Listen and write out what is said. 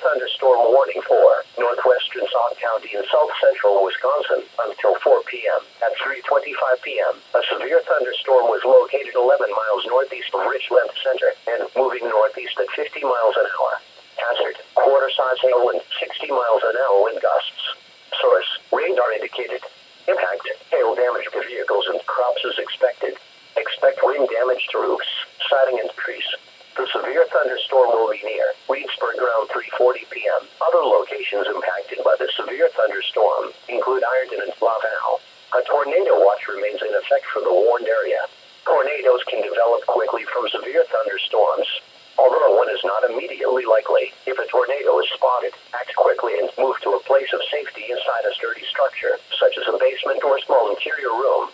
thunderstorm warning for northwestern Sauk County and south-central Wisconsin until 4 p.m. At 3:25 p.m., a severe thunderstorm was located 11 miles northeast of Richland Center and moving northeast at 50 miles an hour. Hazard, quarter-size hail wind, 60 miles an hour wind gusts. Source, radar indicated. Impact, hail damage to vehicles and crops is expected. Expect wind damage to roofs, siding and trees. The severe thunderstorm will be near Reedsburg around 3:40 p.m. Other locations impacted by the severe thunderstorm include Ironton and Laval. A tornado watch remains in effect for the warned area. Tornadoes can develop quickly from severe thunderstorms, although one is not immediately likely. If a tornado is spotted, act quickly and move to a place of safety inside a sturdy structure, such as a basement or small interior room.